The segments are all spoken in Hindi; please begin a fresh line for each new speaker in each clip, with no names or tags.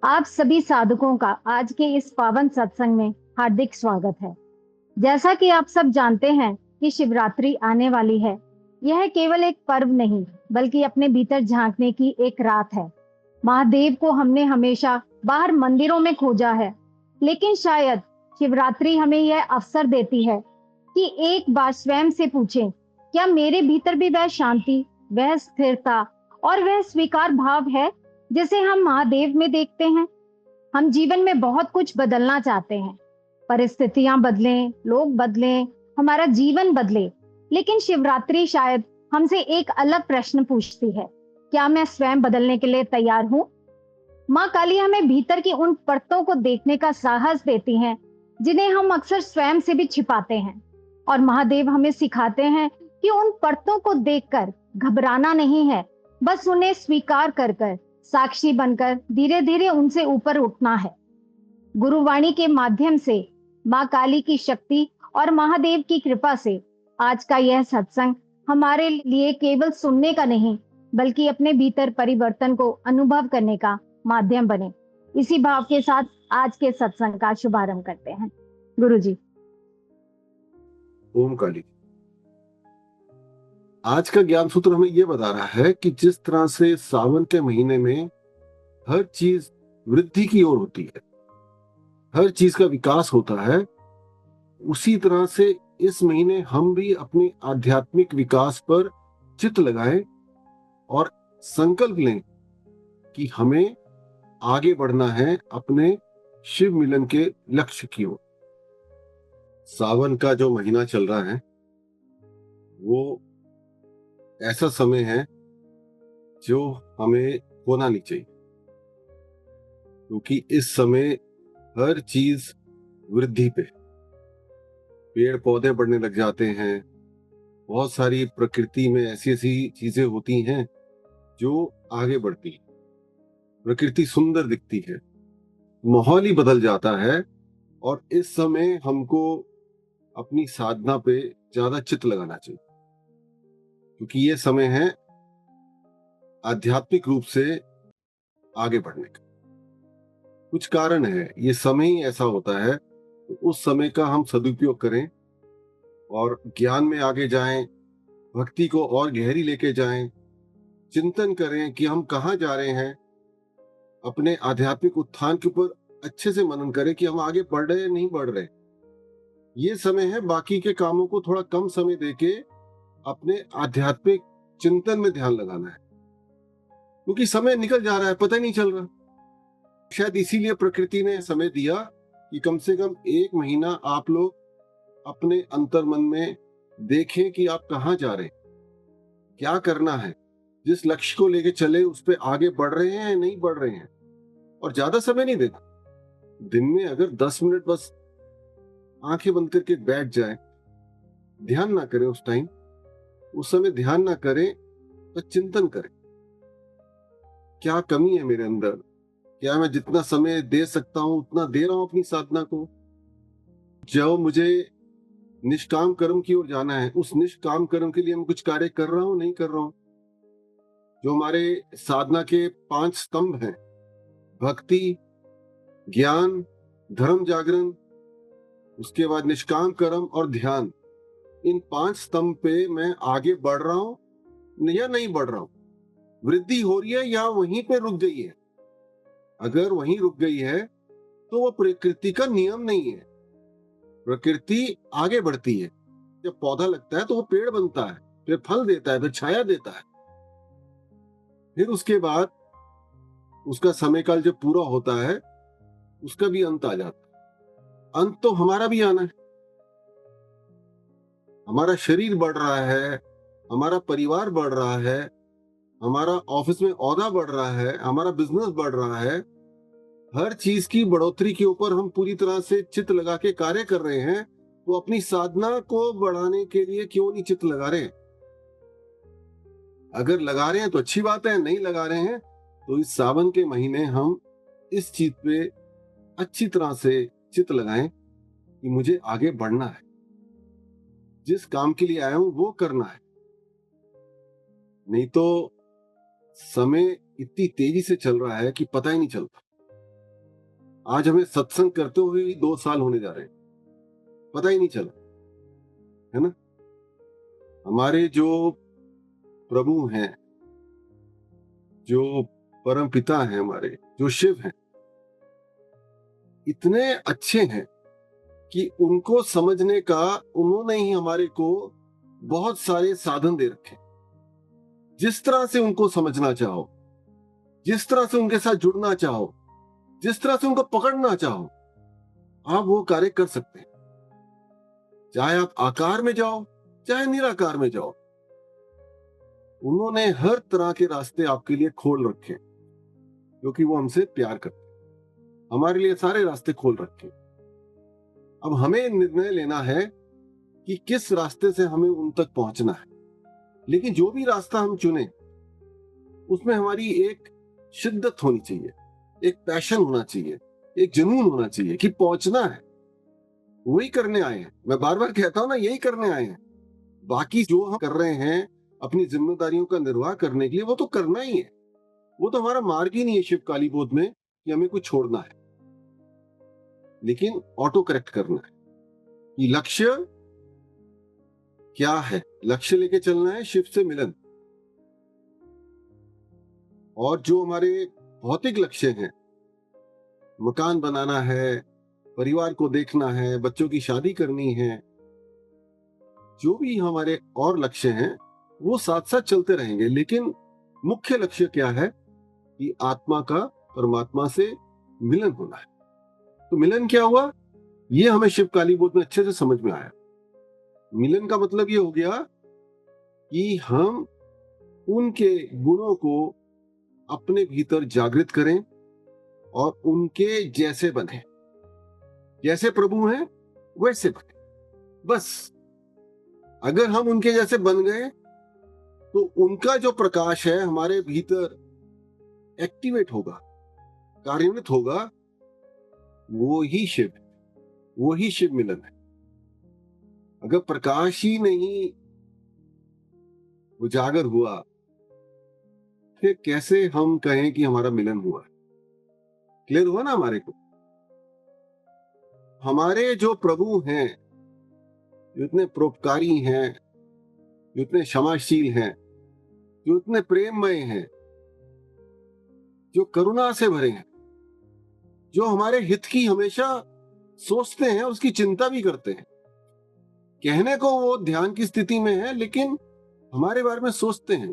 आप सभी साधकों का आज के इस पावन सत्संग में हार्दिक स्वागत है। जैसा कि आप सब जानते हैं कि शिवरात्रि आने वाली है। यह केवल एक पर्व नहीं, बल्कि अपने भीतर झांकने की एक रात है। महादेव को हमने हमेशा बाहर मंदिरों में खोजा है, लेकिन शायद शिवरात्रि हमें यह अवसर देती है कि एक बार स्वयं से पूछें, क्या मेरे भीतर भी वह शांति, वह स्थिरता और वह स्वीकार भाव है जिसे हम महादेव में देखते हैं। हम जीवन में बहुत कुछ बदलना चाहते हैं, परिस्थितियां बदलें, लोग बदलें, हमारा जीवन बदले, लेकिन शिवरात्रि शायद हमसे एक अलग प्रश्न पूछती है, क्या मैं स्वयं बदलने के लिए तैयार हूँ? माँ काली हमें भीतर की उन परतों को देखने का साहस देती हैं, जिन्हें हम अक्सर स्वयं से भी छिपाते हैं। और महादेव हमें सिखाते हैं कि उन परतों को देखकर घबराना नहीं है, बस उन्हें स्वीकार कर कर, साक्षी बनकर धीरे धीरे उनसे ऊपर उठना है। गुरुवाणी के माध्यम से माँ काली की शक्ति और महादेव की कृपा से आज का यह सत्संग हमारे लिए केवल सुनने का नहीं, बल्कि अपने भीतर परिवर्तन को अनुभव करने का माध्यम बने। इसी भाव के साथ आज के सत्संग का शुभारंभ करते हैं। गुरु जी।
ओम काली। आज का ज्ञान सूत्र हमें यह बता रहा है कि जिस तरह से सावन के महीने में हर चीज वृद्धि की ओर होती है, हर चीज का विकास होता है, उसी तरह से इस महीने हम भी अपने आध्यात्मिक विकास पर चित्त लगाएं और संकल्प लें कि हमें आगे बढ़ना है अपने शिव मिलन के लक्ष्य की ओर। सावन का जो महीना चल रहा है वो ऐसा समय है जो हमें होना नहीं चाहिए, क्योंकि इस समय हर चीज वृद्धि पे, पेड़ पौधे बढ़ने लग जाते हैं, बहुत सारी प्रकृति में ऐसी ऐसी चीजें होती हैं जो आगे बढ़ती हैं, प्रकृति सुंदर दिखती है, माहौल ही बदल जाता है। और इस समय हमको अपनी साधना पे ज्यादा चित्त लगाना चाहिए, क्योंकि ये समय है आध्यात्मिक रूप से आगे बढ़ने का। कुछ कारण है, ये समय ही ऐसा होता है, तो उस समय का हम सदुपयोग करें और ज्ञान में आगे जाएं, भक्ति को और गहरी लेके जाएं, चिंतन करें कि हम कहाँ जा रहे हैं, अपने आध्यात्मिक उत्थान के ऊपर अच्छे से मनन करें कि हम आगे बढ़ रहे हैं नहीं बढ़ रहे। ये समय है बाकी के कामों को थोड़ा कम समय देके अपने आध्यात्मिक चिंतन में ध्यान लगाना है, क्योंकि समय निकल जा रहा है, पता ही नहीं चल रहा। शायद इसीलिए प्रकृति ने समय दिया कि कम से कम 1 महीना आप लोग अपने अंतर मन में देखें कि आप कहाँ जा रहे हैं, क्या करना है, जिस लक्ष्य को लेके चले उस पे आगे बढ़ रहे हैं या नहीं बढ़ रहे हैं। और ज्यादा समय नहीं देना, दिन में अगर 10 मिनट बस आंखें बंद करके बैठ जाए, ध्यान ना करें उस टाइम, उस समय ध्यान ना करें तो चिंतन करें, क्या कमी है मेरे अंदर, क्या मैं जितना समय दे सकता हूं उतना दे रहा हूं अपनी साधना को। जो मुझे निष्काम कर्म की ओर जाना है, उस निष्काम कर्म के लिए मैं कुछ कार्य कर रहा हूं नहीं कर रहा हूं। जो हमारे साधना के 5 स्तंभ हैं, भक्ति, ज्ञान, धर्म जागरण, उसके बाद निष्काम कर्म और ध्यान, इन 5 स्तंभ पे मैं आगे बढ़ रहा हूं या नहीं बढ़ रहा हूं, वृद्धि हो रही है या वहीं पे रुक गई है। अगर वहीं रुक गई है तो वो प्रकृति का नियम नहीं है। प्रकृति आगे बढ़ती है, जब पौधा लगता है तो वो पेड़ बनता है, फिर फल देता है, फिर छाया देता है, फिर उसके बाद उसका समय काल जब पूरा होता है उसका भी अंत आ जाता है। अंत तो हमारा भी आना है, हमारा शरीर बढ़ रहा है, हमारा परिवार बढ़ रहा है, हमारा ऑफिस में ओहदा बढ़ रहा है, हमारा बिजनेस बढ़ रहा है। हर चीज की बढ़ोतरी के ऊपर हम पूरी तरह से चित्त लगा के कार्य कर रहे हैं, तो अपनी साधना को बढ़ाने के लिए क्यों नहीं चित्त लगा रहे? अगर लगा रहे हैं तो अच्छी बात है, नहीं लगा रहे हैं तो इस सावन के महीने हम इस चीज पे अच्छी तरह से चित्त लगाएं कि मुझे आगे बढ़ना है, जिस काम के लिए आया हूं वो करना है। नहीं तो समय इतनी तेजी से चल रहा है कि पता ही नहीं चलता। आज हमें सत्संग करते हुए ही 2 साल होने जा रहे हैं, पता ही नहीं चला, है ना। हमारे जो प्रभु हैं, जो परम पिता हैं, हमारे जो शिव हैं, इतने अच्छे हैं कि उनको समझने का उन्होंने ही हमारे को बहुत सारे साधन दे रखे। जिस तरह से उनको समझना चाहो, जिस तरह से उनके साथ जुड़ना चाहो, जिस तरह से उनको पकड़ना चाहो, आप वो कार्य कर सकते हैं। चाहे आप आकार में जाओ, चाहे निराकार में जाओ, उन्होंने हर तरह के रास्ते आपके लिए खोल रखे, क्योंकि वो हमसे प्यार करते हैं। हमारे लिए सारे रास्ते खोल रखे। अब हमें निर्णय लेना है कि किस रास्ते से हमें उन तक पहुंचना है। लेकिन जो भी रास्ता हम चुने, उसमें हमारी एक शिद्दत होनी चाहिए, एक पैशन होना चाहिए, एक जुनून होना चाहिए कि पहुंचना है। वही करने आए हैं। मैं बार बार कहता हूं ना, यही करने आए हैं। बाकी जो हम कर रहे हैं अपनी जिम्मेदारियों का निर्वाह करने के लिए, वो तो करना ही है। वो तो हमारा मार्ग ही नहीं है शिव काली बोध में कि हमें कुछ छोड़ना है। लेकिन ऑटो करेक्ट करना है कि लक्ष्य क्या है। लक्ष्य लेके चलना है शिव से मिलन। और जो हमारे भौतिक लक्ष्य हैं, मकान बनाना है, परिवार को देखना है, बच्चों की शादी करनी है, जो भी हमारे और लक्ष्य हैं, वो साथ साथ चलते रहेंगे। लेकिन मुख्य लक्ष्य क्या है कि आत्मा का परमात्मा से मिलन होना है। तो मिलन क्या हुआ, ये हमें शिव काली बोध में अच्छे से समझ में आया। मिलन का मतलब ये हो गया कि हम उनके गुणों को अपने भीतर जागृत करें और उनके जैसे बने। जैसे प्रभु हैं वैसे बने। बस अगर हम उनके जैसे बन गए तो उनका जो प्रकाश है हमारे भीतर एक्टिवेट होगा, कार्यान्वित होगा। वो ही शिव है, वो ही शिव मिलन है। अगर प्रकाश ही नहीं उजागर हुआ, फिर कैसे हम कहें कि हमारा मिलन हुआ। क्लियर हुआ ना हमारे को। हमारे जो प्रभु हैं, जो इतने परोपकारी हैं, जो इतने क्षमाशील हैं, जो इतने प्रेममय हैं, जो करुणा से भरे हैं, जो हमारे हित की हमेशा सोचते हैं, उसकी चिंता भी करते हैं। कहने को वो ध्यान की स्थिति में है, लेकिन हमारे बारे में सोचते हैं।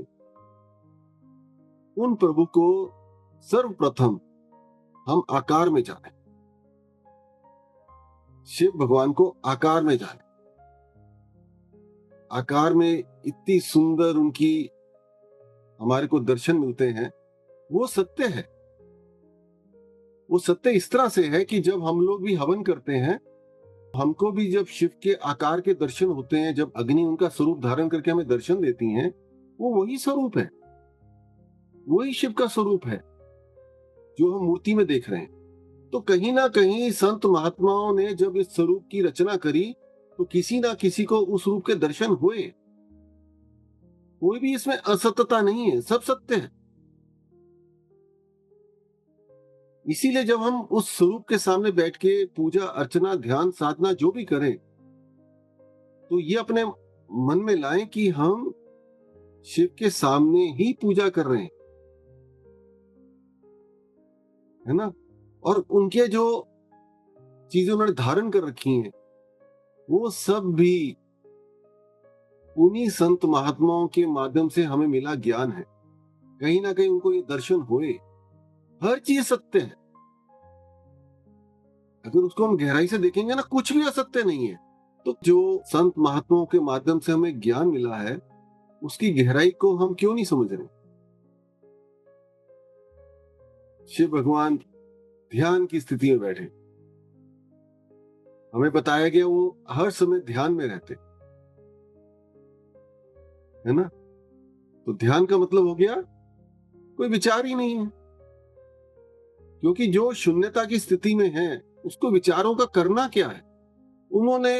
उन प्रभु को सर्वप्रथम हम आकार में जाने, शिव भगवान को आकार में जाने। आकार में इतनी सुंदर उनकी हमारे को दर्शन मिलते हैं। वो सत्य है। वो सत्य इस तरह से है कि जब हम लोग भी हवन करते हैं, हमको भी जब शिव के आकार के दर्शन होते हैं, जब अग्नि उनका स्वरूप धारण करके हमें दर्शन देती हैं, वो वही स्वरूप है, वही शिव का स्वरूप है जो हम मूर्ति में देख रहे हैं। तो कहीं ना कहीं संत महात्माओं ने जब इस स्वरूप की रचना करी, तो किसी ना किसी को उस रूप के दर्शन हुए। कोई भी इसमें असत्यता नहीं है, सब सत्य है। इसीलिए जब हम उस स्वरूप के सामने बैठ के पूजा अर्चना ध्यान साधना जो भी करें, तो ये अपने मन में लाएं कि हम शिव के सामने ही पूजा कर रहे हैं, है ना। और उनके जो चीजें उन्होंने धारण कर रखी हैं, वो सब भी उन्हीं संत महात्माओं के माध्यम से हमें मिला ज्ञान है। कहीं ना कहीं उनको ये दर्शन हुए। हर चीज सत्य है। अगर उसको हम गहराई से देखेंगे ना, कुछ भी असत्य नहीं है। तो जो संत महात्माओं के माध्यम से हमें ज्ञान मिला है, उसकी गहराई को हम क्यों नहीं समझ रहे। शिव भगवान ध्यान की स्थिति में बैठे, हमें बताया गया वो हर समय ध्यान में रहते, है ना। तो ध्यान का मतलब हो गया कोई विचार ही नहीं है, क्योंकि जो शून्यता की स्थिति में है उसको विचारों का करना क्या है। उन्होंने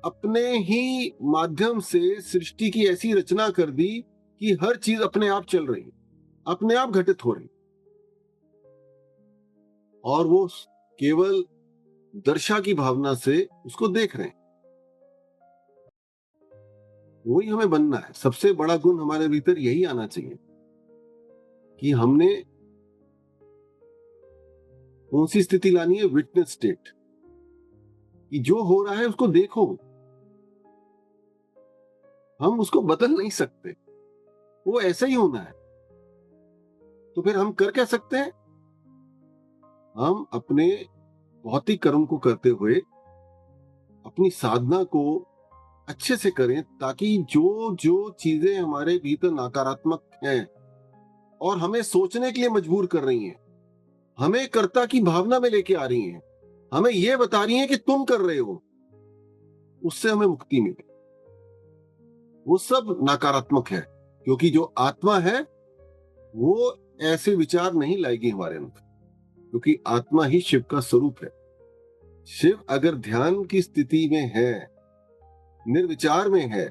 अपने ही माध्यम से सृष्टि की ऐसी रचना कर दी कि हर चीज अपने आप चल रही, अपने आप घटित हो रही। और वो केवल दर्शा की भावना से उसको देख रहे हैं। वही हमें बनना है। सबसे बड़ा गुण हमारे भीतर यही आना चाहिए कि हमने कौन सी स्थिति लानी है, विटनेस स्टेट, कि जो हो रहा है उसको देखो। हम उसको बदल नहीं सकते, वो ऐसा ही होना है। तो फिर हम कर क्या सकते हैं? हम अपने भौतिक कर्म को करते हुए अपनी साधना को अच्छे से करें, ताकि जो जो चीजें हमारे भीतर नकारात्मक हैं और हमें सोचने के लिए मजबूर कर रही हैं, हमें कर्ता की भावना में लेके आ रही हैं, हमें ये बता रही हैं कि तुम कर रहे हो, उससे हमें मुक्ति मिले। वो सब नकारात्मक है, क्योंकि जो आत्मा है वो ऐसे विचार नहीं लाएगी हमारे अंदर, क्योंकि आत्मा ही शिव का स्वरूप है। शिव अगर ध्यान की स्थिति में है, निर्विचार में है,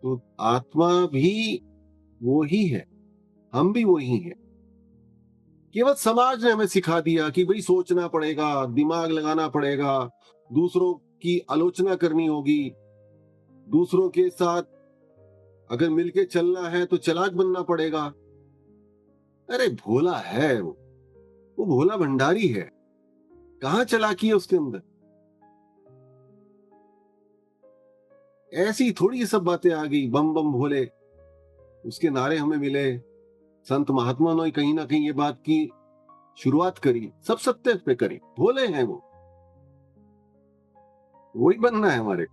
तो आत्मा भी वो ही है, हम भी वही हैं। केवल समाज ने हमें सिखा दिया कि भाई सोचना पड़ेगा, दिमाग लगाना पड़ेगा, दूसरों की आलोचना करनी होगी, दूसरों के साथ अगर मिलके चलना है तो चालाक बनना पड़ेगा। अरे भोला है वो भोला भंडारी है, कहां चालाकी है उसके अंदर? ऐसी थोड़ी ये सब बातें आ गई, बम बम भोले, उसके नारे हमें मिले। संत महात्मा ने कहीं ना कहीं ये बात की शुरुआत करी, सब सत्य पे करी। भोले हैं वो, वही बनना है हमारे।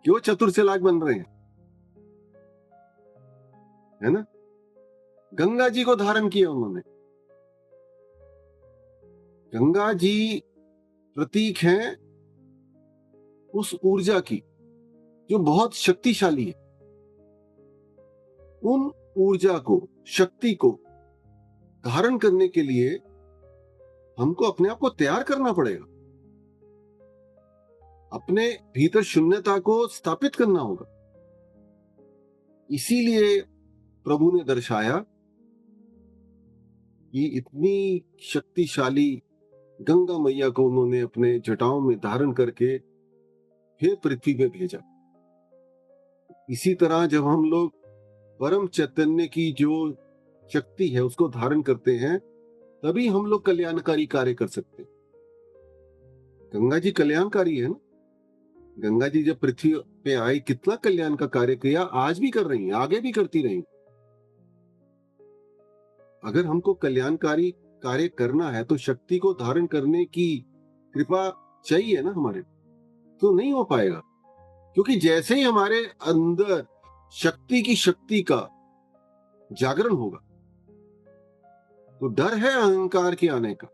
क्यों चतुर चालाक बन रहे हैं, है ना? गंगा जी को धारण किया उन्होंने। गंगा जी प्रतीक हैं उस ऊर्जा की जो बहुत शक्तिशाली है। उन ऊर्जा को, शक्ति को धारण करने के लिए हमको अपने आप को तैयार करना पड़ेगा, अपने भीतर शून्यता को स्थापित करना होगा। इसीलिए प्रभु ने दर्शाया कि इतनी शक्तिशाली गंगा मैया को उन्होंने अपने जटाओं में धारण करके फिर पृथ्वी पे भेजा। इसी तरह जब हम लोग परम चैतन्य की जो शक्ति है उसको धारण करते हैं, तभी हम लोग कल्याणकारी कार्य कर सकते हैं। गंगा जी कल्याणकारी है ना। गंगा जी जब पृथ्वी पे आई, कितना कल्याण का कार्य किया, आज भी कर रही हैं, आगे भी करती रहेंगी। अगर हमको कल्याणकारी कार्य करना है तो शक्ति को धारण करने की कृपा चाहिए ना हमारे, तो नहीं हो पाएगा। क्योंकि जैसे ही हमारे अंदर शक्ति की शक्ति का जागरण होगा, तो डर है अहंकार के आने का।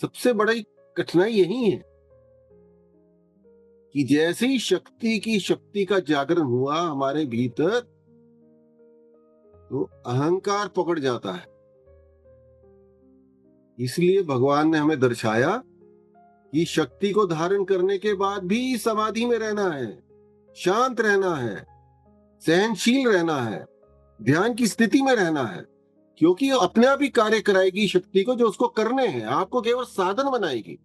सबसे बड़ी कठिनाई यही है कि जैसे ही शक्ति की शक्ति का जागरण हुआ हमारे भीतर, तो अहंकार पकड़ जाता है। इसलिए भगवान ने हमें दर्शाया कि शक्ति को धारण करने के बाद भी समाधि में रहना है, शांत रहना है, सहनशील रहना है, ध्यान की स्थिति में रहना है, क्योंकि अपने आप ही कार्य कराएगी शक्ति को जो उसको करने हैं। आपको केवल साधन बनाएगी।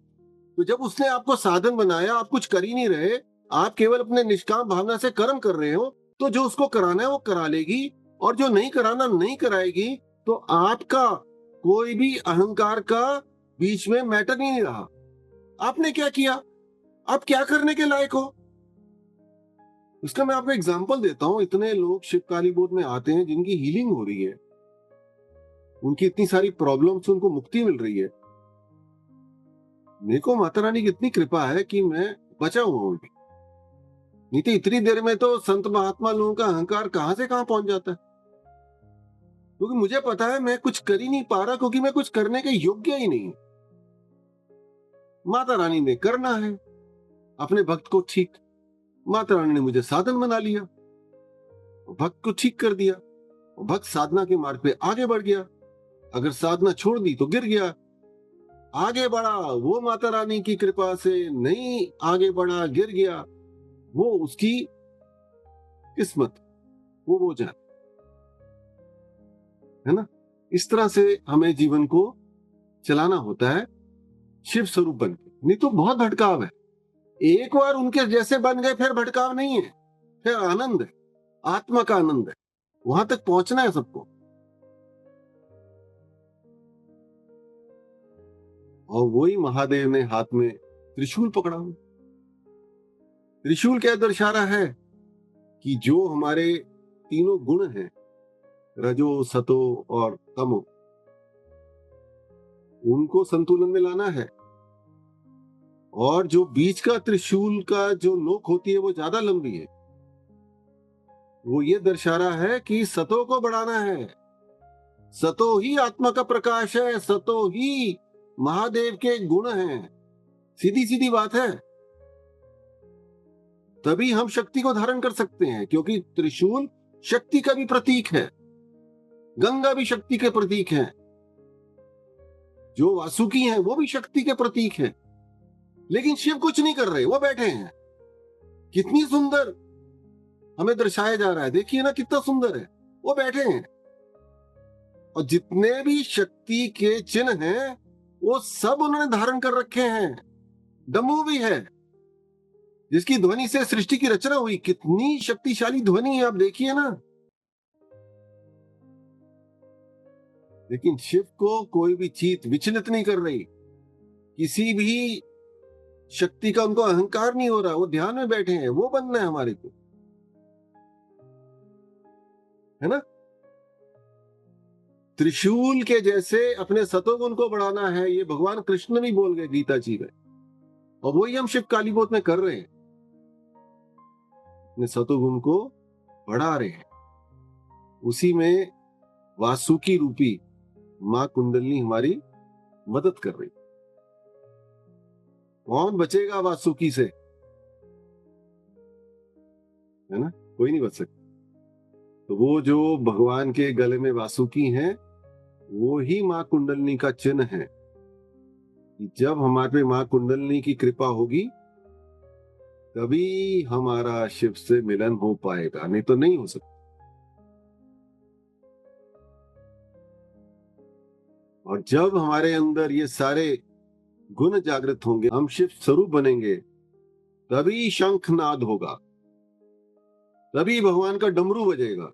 तो जब उसने आपको साधन बनाया, आप कुछ कर ही नहीं रहे, आप केवल अपने निष्काम भावना से कर्म कर रहे हो, तो जो उसको कराना है वो करा लेगी, और जो नहीं कराना नहीं कराएगी। तो आपका कोई भी अहंकार का बीच में मैटर ही नहीं रहा। आपने क्या किया, आप क्या करने के लायक हो। इसका मैं आपको एग्जांपल देता हूं। इतने लोग शिवकाली बोध में आते हैं जिनकी हीलिंग हो रही है, उनकी इतनी सारी प्रॉब्लम से उनको मुक्ति मिल रही है। मेरे को माता रानी की इतनी कृपा है कि मैं बचा हुआ हूं अभी। नहीं तो इतनी देर में तो संत महात्मा लोगों का अहंकार कहां से कहां पहुंच जाता है। क्योंकि मुझे पता है मैं कुछ कर ही नहीं पा रहा, क्योंकि मैं कुछ करने के योग्य ही नहीं। माता रानी ने करना है अपने भक्त को ठीक। माता रानी ने मुझे साधन बना लिया, भक्त को ठीक कर दिया, भक्त साधना के मार्ग पे आगे बढ़ गया। अगर साधना छोड़ दी तो गिर गया। आगे बढ़ा, वो माता रानी की कृपा से नहीं आगे बढ़ा, गिर गया, वो उसकी किस्मत, वो जाने, है ना। इस तरह से हमें जीवन को चलाना होता है शिव स्वरूप बन के, नहीं तो बहुत भटकाव है। एक बार उनके जैसे बन गए फिर भटकाव नहीं है, फिर आनंद है, आत्मा का आनंद है। वहां तक पहुंचना है सबको। और वही महादेव ने हाथ में त्रिशूल पकड़ा हुआ। त्रिशूल क्या दर्शा रहा है कि जो हमारे तीनों गुण हैं, रजो सतो और तमो, उनको संतुलन में लाना है। और जो बीच का त्रिशूल का जो नोक होती है वो ज्यादा लंबी है। वो ये दर्शा रहा है कि सतो को बढ़ाना है। सतो ही आत्मा का प्रकाश है, सतो ही महादेव के गुण हैं। सीधी सीधी बात है। तभी हम शक्ति को धारण कर सकते हैं, क्योंकि त्रिशूल शक्ति का भी प्रतीक है, गंगा भी शक्ति के प्रतीक है, जो वासुकी हैं वो भी शक्ति के प्रतीक हैं। लेकिन शिव कुछ नहीं कर रहे, वो बैठे हैं। कितनी सुंदर हमें दर्शाया जा रहा है, देखिए ना कितना सुंदर है। वो बैठे हैं और जितने भी शक्ति के चिन्ह हैं वो सब उन्होंने धारण कर रखे हैं। डमरू भी है, जिसकी ध्वनि से सृष्टि की रचना हुई। कितनी शक्तिशाली ध्वनि है, आप देखिए ना। लेकिन शिव को कोई भी चीज विचलित नहीं कर रही, किसी भी शक्ति का उनको अहंकार नहीं हो रहा। वो ध्यान में बैठे हैं। वो बनना है हमारे को, है ना। त्रिशूल के जैसे अपने सतोगुण को बढ़ाना है, ये भगवान कृष्ण भी बोल गए गीता जी में। और वही हम शिव कालीबोध में कर रहे हैं, अपने सतोगुण को बढ़ा रहे हैं। उसी में वासुकी रूपी मां कुंडलिनी हमारी मदद कर रही। कौन बचेगा वासुकी से, है ना। कोई नहीं बच सकता। तो वो जो भगवान के गले में वासुकी हैं, वो ही मां कुंडलिनी का चिन्ह है। जब हमारे पे मां कुंडलिनी की कृपा होगी तभी हमारा शिव से मिलन हो पाएगा, नहीं तो नहीं हो सकता। और जब हमारे अंदर ये सारे गुण जागृत होंगे, हम शिव स्वरूप बनेंगे, तभी शंखनाद होगा, तभी भगवान का डमरू बजेगा,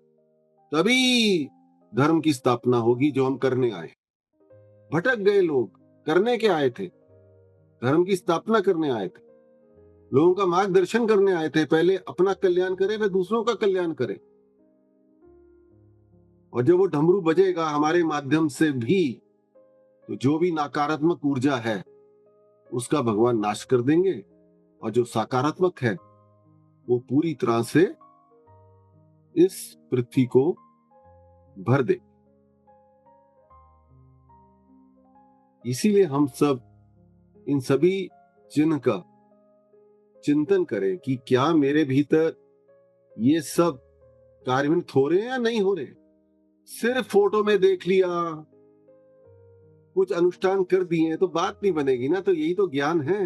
तभी धर्म की स्थापना होगी जो हम करने आए। भटक गए लोग, करने के आए थे, धर्म की स्थापना करने आए थे, लोगों का मार्गदर्शन करने आए थे। पहले अपना कल्याण करें, फिर दूसरों का कल्याण करें। और जब वो डमरू बजेगा हमारे माध्यम से भी, तो जो भी नकारात्मक ऊर्जा है उसका भगवान नाश कर देंगे, और जो सकारात्मक है वो पूरी तरह से इस पृथ्वी को भर दे। इसीलिए हम सब इन सभी चिन्ह का चिंतन करें कि क्या मेरे भीतर ये सब कार्यान्वित हो रहे हैं या नहीं हो रहे। सिर्फ फोटो में देख लिया, कुछ अनुष्ठान कर दिए तो बात नहीं बनेगी ना। तो यही तो ज्ञान है।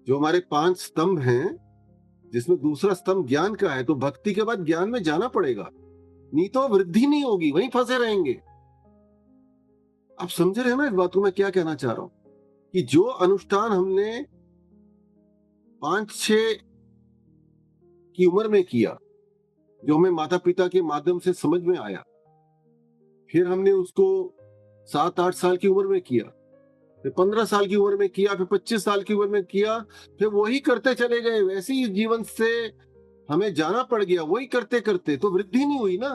जो हमारे 5 स्तंभ हैं, जिसमें दूसरा स्तंभ ज्ञान का है, तो भक्ति के बाद ज्ञान में जाना पड़ेगा, नहीं तो वृद्धि नहीं होगी, वहीं फंसे रहेंगे। आप समझ रहे हैं ना इस बात को मैं क्या कहना चाह रहा हूं, कि जो अनुष्ठान हमने 5-6 की उम्र में किया, जो हमें माता पिता के माध्यम से समझ में आया, फिर हमने उसको 7-8 साल की उम्र में किया, फिर 15 साल की उम्र में किया, फिर 25 साल की उम्र में किया, फिर वही करते चले गए। वैसे ही जीवन से हमें जाना पड़ गया, वही करते करते, तो वृद्धि नहीं हुई ना।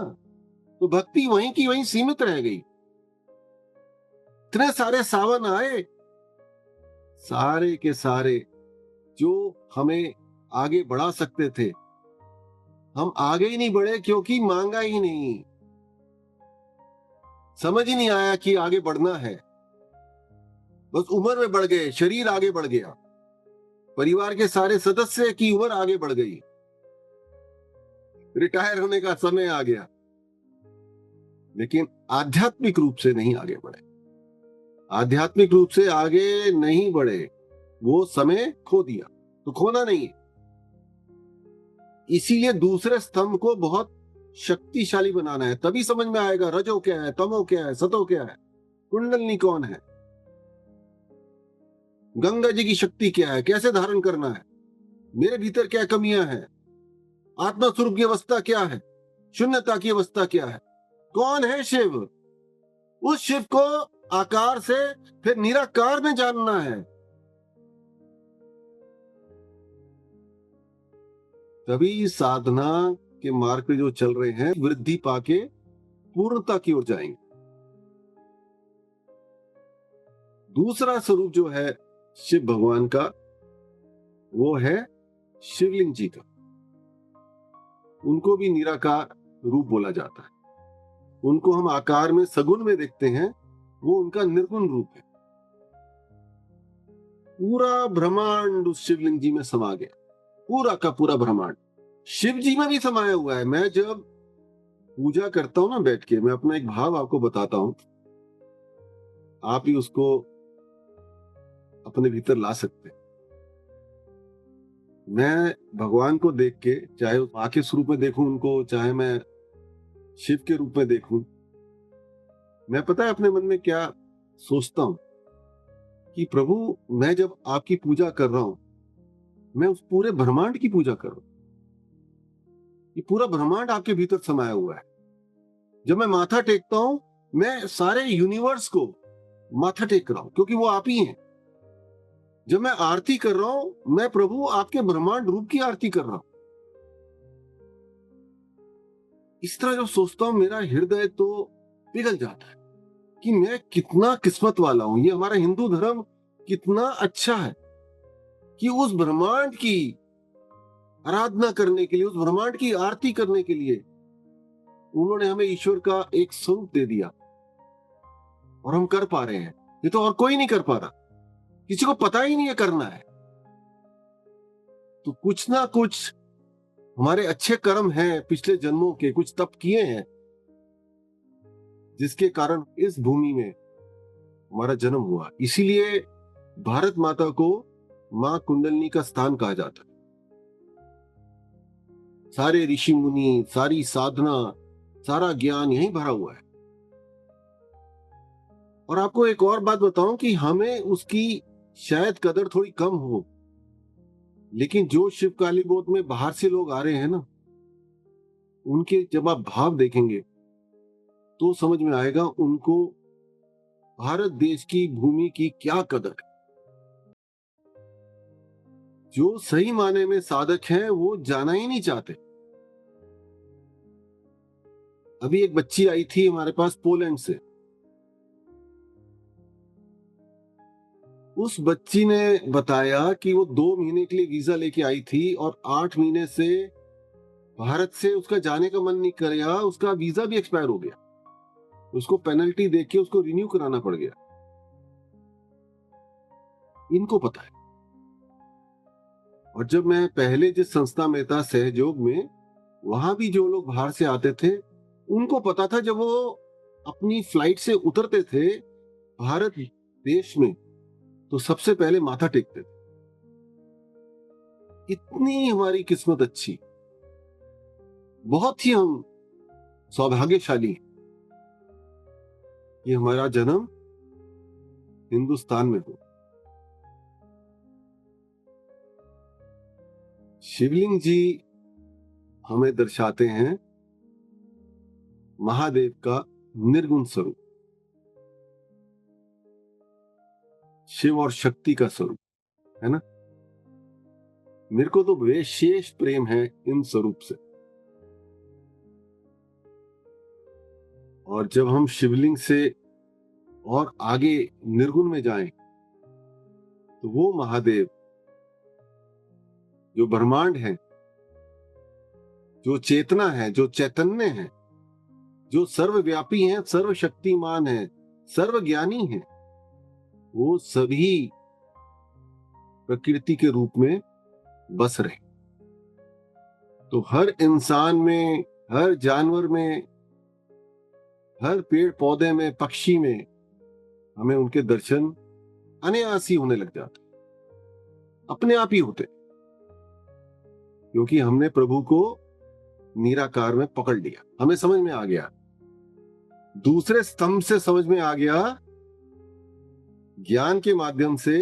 तो भक्ति वहीं की वहीं सीमित रह गई। इतने सारे सावन आए, सारे के सारे जो हमें आगे बढ़ा सकते थे, हम आगे ही नहीं बढ़े, क्योंकि मांगा ही नहीं, समझ ही नहीं आया कि आगे बढ़ना है। बस उम्र में बढ़ गए, शरीर आगे बढ़ गया, परिवार के सारे सदस्य की उम्र आगे बढ़ गई, रिटायर होने का समय आ गया, लेकिन आध्यात्मिक रूप से नहीं आगे बढ़े। आध्यात्मिक रूप से आगे नहीं बढ़े, वो समय खो दिया। तो खोना नहीं है। इसीलिए दूसरे स्तंभ को बहुत शक्तिशाली बनाना है। तभी समझ में आएगा रजो क्या है, तमो क्या है, सतो क्या है, कुंडलनी कौन है, गंगा जी की शक्ति क्या है, कैसे धारण करना है, मेरे भीतर क्या कमियां हैं, आत्मा स्वरूप की अवस्था क्या है, शून्यता की अवस्था क्या है, कौन है शिव। उस शिव को आकार से फिर निराकार में जानना है। तभी साधना के मार्ग पे जो चल रहे हैं वृद्धि पाके पूर्णता की ओर जाएंगे। दूसरा स्वरूप जो है शिव भगवान का, वो है शिवलिंग जी का। उनको भी निराकार रूप बोला जाता है। उनको हम आकार में सगुण में देखते हैं, वो उनका निर्गुण रूप है। पूरा ब्रह्मांड उस शिवलिंग जी में समा गया, पूरा का पूरा ब्रह्मांड शिव जी में भी समाया हुआ है। मैं जब पूजा करता हूं ना बैठ के, मैं अपना एक भाव आपको बताता हूं, आप ही उसको अपने भीतर ला सकते हैं। मैं भगवान को देख के, चाहे मां के स्वरूप में देखूं उनको, चाहे मैं शिव के रूप में देखूं, मैं पता है अपने मन में क्या सोचता हूं कि प्रभु, मैं जब आपकी पूजा कर रहा हूं, मैं उस पूरे ब्रह्मांड की पूजा कर रहा हूं। ये पूरा ब्रह्मांड आपके भीतर समाया हुआ है। जब मैं माथा टेकता हूं, मैं सारे यूनिवर्स को माथा टेक रहा हूं, क्योंकि वो आप ही हैं। जब मैं आरती कर रहा हूं, मैं प्रभु आपके ब्रह्मांड रूप की आरती कर रहा हूं। इस तरह जो सोचता हूं, मेरा हृदय तो पिघल जाता है कि मैं कितना किस्मत वाला हूं। ये हमारा हिंदू धर्म कितना अच्छा है कि उस ब्रह्मांड की आराधना करने के लिए, उस ब्रह्मांड की आरती करने के लिए उन्होंने हमें ईश्वर का एक स्वरूप दे दिया, और हम कर पा रहे हैं। ये तो और कोई नहीं कर पा रहा, किसी को पता ही नहीं है करना है। तो कुछ ना कुछ हमारे अच्छे कर्म हैं, पिछले जन्मों के कुछ तप किए हैं, जिसके कारण इस भूमि में हमारा जन्म हुआ। इसीलिए भारत माता को मां कुंडलनी का स्थान कहा जाता है। सारे ऋषि मुनि, सारी साधना, सारा ज्ञान यहीं भरा हुआ है। और आपको एक और बात बताऊं कि हमें उसकी शायद कदर थोड़ी कम हो, लेकिन जो शिव काली गोद में बाहर से लोग आ रहे हैं ना, उनके जब आप भाव देखेंगे तो समझ में आएगा उनको भारत देश की भूमि की क्या कदर है। जो सही माने में साधक हैं वो जाना ही नहीं चाहते। अभी एक बच्ची आई थी हमारे पास पोलैंड से। उस बच्ची ने बताया कि वो 2 महीने के लिए वीजा लेके आई थी, और 8 महीने से भारत से उसका जाने का मन नहीं कर रहा, उसका वीजा भी एक्सपायर हो गया। उसको पेनल्टी देके उसको रिन्यू कराना पड़ गया। इनको पता है। और जब मैं पहले जिस संस्था में था सहयोग में, वहां भी जो लोग बाहर से आते थे उनको पता था, जब वो अपनी फ्लाइट से उतरते थे भारत देश में, तो सबसे पहले माथा टेकते थे। इतनी हमारी किस्मत अच्छी, बहुत ही हम सौभाग्यशाली कि हमारा जन्म हिंदुस्तान में हो। शिवलिंग जी हमें दर्शाते हैं महादेव का निर्गुण स्वरूप, शिव और शक्ति का स्वरूप, है ना। मेरे को तो विशेष प्रेम है इन स्वरूप से। और जब हम शिवलिंग से और आगे निर्गुण में जाएं, तो वो महादेव जो ब्रह्मांड है, जो चेतना है, जो चैतन्य है, जो सर्वव्यापी हैं, सर्वशक्तिमान है, सर्वज्ञानी है, वो सभी प्रकृति के रूप में बस रहे। तो हर इंसान में, हर जानवर में, हर पेड़ पौधे में, पक्षी में हमें उनके दर्शन अनायास ही होने लग जाते, अपने आप ही होते, क्योंकि हमने प्रभु को निराकार में पकड़ लिया, हमें समझ में आ गया। दूसरे स्तंभ से समझ में आ गया ज्ञान के माध्यम से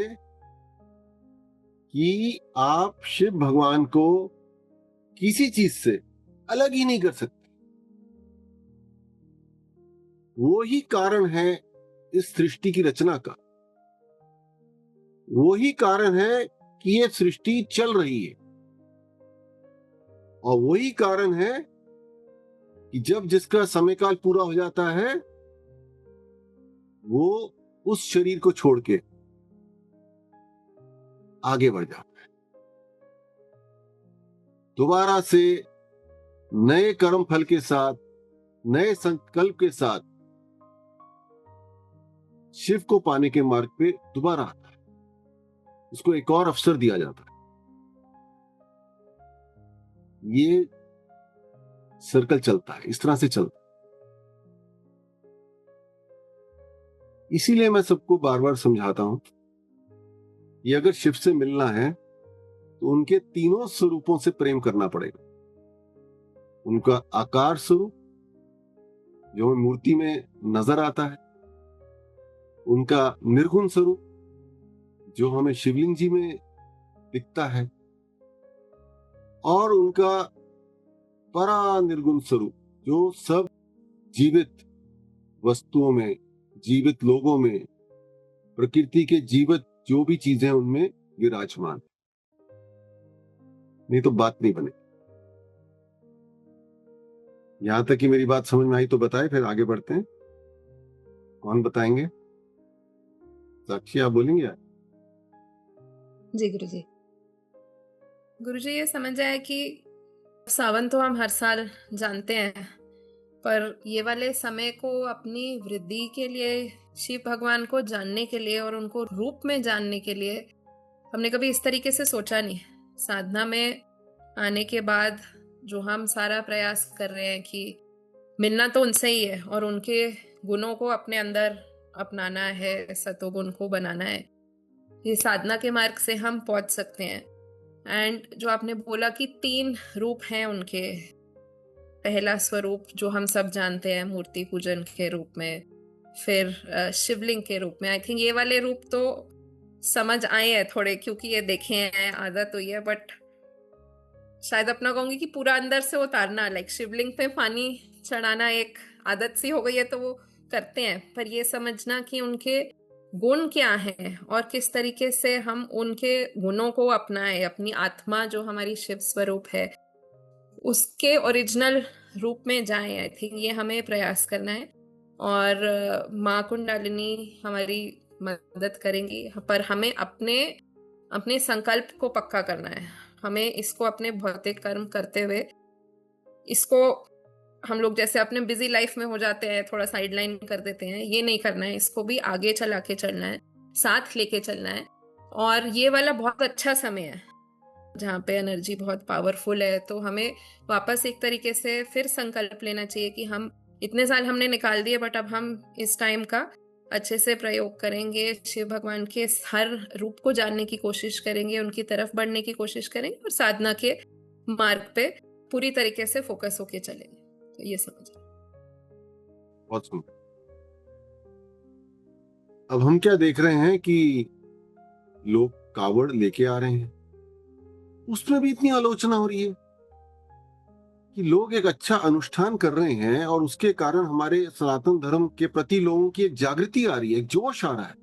कि आप शिव भगवान को किसी चीज से अलग ही नहीं कर सकते। वो ही कारण है इस सृष्टि की रचना का, वो ही कारण है कि ये सृष्टि चल रही है, और वही कारण है कि जब जिसका समय काल पूरा हो जाता है वो उस शरीर को छोड़ के आगे बढ़ जाता है, दोबारा से नए कर्म फल के साथ, नए संकल्प के साथ शिव को पाने के मार्ग पे दोबारा आता है, उसको एक और अवसर दिया जाता है। ये सर्कल चलता है, इस तरह से चलता है। इसीलिए मैं सबको बार बार समझाता हूं कि अगर शिव से मिलना है तो उनके तीनों स्वरूपों से प्रेम करना पड़ेगा। उनका आकार स्वरूप जो हमें मूर्ति में नजर आता है, उनका निर्गुण स्वरूप जो हमें शिवलिंग जी में दिखता है, और उनका परा निर्गुण स्वरूप जो सब जीवित वस्तुओं में, जीवित लोगों में, प्रकृति के जीवित जो भी चीजें उनमें विराजमान। नहीं तो बात नहीं बने। यहां तक कि मेरी बात समझ में आई तो बताए, फिर आगे बढ़ते हैं। कौन बताएंगे? साक्षी आप बोलेंगे यार?
जी गुरुजी। गुरुजी ये समझ आया कि सावन तो हम हर साल जानते हैं, पर ये वाले समय को अपनी वृद्धि के लिए, शिव भगवान को जानने के लिए और उनको रूप में जानने के लिए हमने कभी इस तरीके से सोचा नहीं। साधना में आने के बाद जो हम सारा प्रयास कर रहे हैं कि मिलना तो उनसे ही है और उनके गुणों को अपने अंदर अपनाना है, सतोगुण को बनाना है, ये साधना के मार्ग से हम पहुंच सकते हैं। एंड जो आपने बोला कि 3 रूप हैं उनके, पहला स्वरूप जो हम सब जानते हैं मूर्ति पूजन के रूप में, फिर शिवलिंग के रूप में। आई थिंक ये वाले रूप तो समझ आए हैं थोड़े, क्योंकि ये देखे हैं, आदत हुई है, बट शायद अपना कहूंगी कि पूरा अंदर से उतारना, लाइक शिवलिंग पे पानी चढ़ाना एक आदत सी हो गई है तो वो करते हैं, पर ये समझना कि उनके गुण क्या हैं और किस तरीके से हम उनके गुणों को अपनाएं, अपनी आत्मा जो हमारी शिव स्वरूप है उसके ओरिजिनल रूप में जाएं। आई थिंक ये हमें प्रयास करना है, और माँ कुंडलिनी हमारी मदद करेंगी, पर हमें अपने संकल्प को पक्का करना है। हमें इसको अपने भौतिक कर्म करते हुए, इसको हम लोग जैसे अपने बिजी लाइफ में हो जाते हैं, थोड़ा साइडलाइन कर देते हैं, ये नहीं करना है। इसको भी आगे चला के चलना है, साथ लेके चलना है। और ये वाला बहुत अच्छा समय है जहाँ पे एनर्जी बहुत पावरफुल है, तो हमें वापस एक तरीके से फिर संकल्प लेना चाहिए कि हम इतने साल हमने निकाल दिए, बट अब हम इस टाइम का अच्छे से प्रयोग करेंगे, शिव भगवान के हर रूप को जानने की कोशिश करेंगे, उनकी तरफ बढ़ने की कोशिश करेंगे और साधना के मार्ग पे पूरी तरीके से फोकस होके चलेंगे। तो ये समझ।
बहुत सुंदर। अब हम क्या देख रहे हैं कि लोग कावड़ लेके आ रहे हैं, उसमें भी इतनी आलोचना हो रही है कि लोग एक अच्छा अनुष्ठान कर रहे हैं और उसके कारण हमारे सनातन धर्म के प्रति लोगों की एक जागृति आ रही है, एक जोश आ रहा है,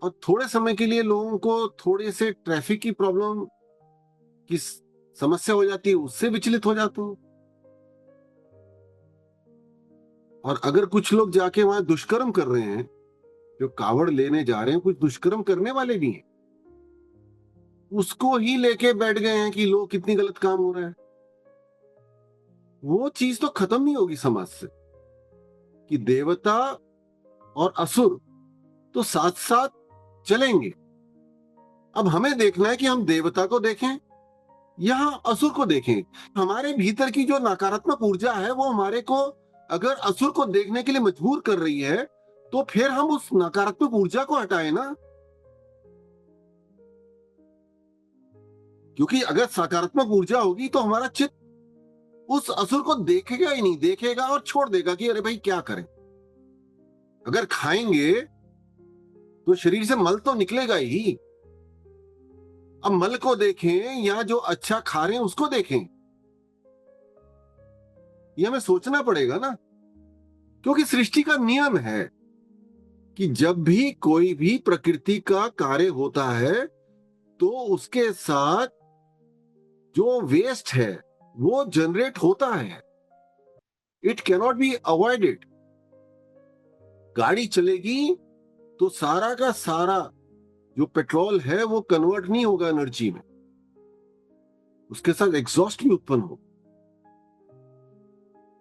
और थोड़े समय के लिए लोगों को थोड़े से ट्रैफिक की प्रॉब्लम की समस्या हो जाती है, उससे विचलित हो जाते हैं। और अगर कुछ लोग जाके वहां दुष्कर्म कर रहे हैं, जो कावड़ लेने जा रहे हैं कुछ दुष्कर्म करने वाले भी हैं, उसको ही लेके बैठ गए हैं कि लोग कितनी गलत काम हो रहा है। वो चीज तो खत्म नहीं होगी समाज से कि देवता और असुर तो साथ साथ चलेंगे। अब हमें देखना है कि हम देवता को देखें या असुर को देखें। हमारे भीतर की जो नकारात्मक ऊर्जा है वो हमारे को अगर असुर को देखने के लिए मजबूर कर रही है, तो फिर हम उस नकारात्मक ऊर्जा को हटाएं ना। क्योंकि अगर सकारात्मक ऊर्जा होगी तो हमारा चित्त उस असुर को देखेगा ही नहीं, देखेगा और छोड़ देगा कि अरे भाई क्या करें। अगर खाएंगे तो शरीर से मल तो निकलेगा ही। अब मल को देखें या जो अच्छा खा रहे हैं उसको देखें, ये हमें सोचना पड़ेगा ना। क्योंकि सृष्टि का नियम है कि जब भी कोई भी प्रकृति का कार्य होता है तो उसके साथ जो वेस्ट है वो जनरेट होता है। It cannot be avoided. गाड़ी चलेगी तो सारा का सारा जो पेट्रोल है वो कन्वर्ट नहीं होगा एनर्जी में, उसके साथ एग्जॉस्ट भी उत्पन्न हो।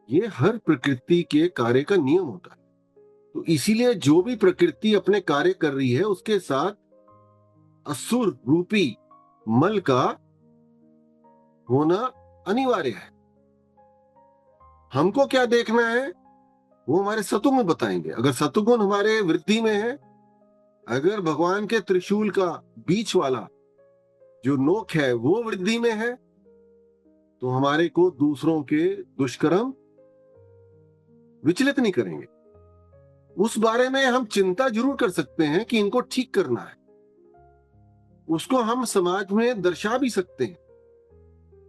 ये हर प्रकृति के कार्य का नियम होता है। तो इसीलिए जो भी प्रकृति अपने कार्य कर रही है उसके साथ असुर रूपी मल का होना अनिवार्य है। हमको क्या देखना है वो हमारे सतुगुण बताएंगे। अगर सतुगुण हमारे वृद्धि में है, अगर भगवान के त्रिशूल का बीच वाला जो नोक है वो वृद्धि में है, तो हमारे को दूसरों के दुष्कर्म विचलित नहीं करेंगे। उस बारे में हम चिंता जरूर कर सकते हैं कि इनको ठीक करना है, उसको हम समाज में दर्शा भी सकते हैं,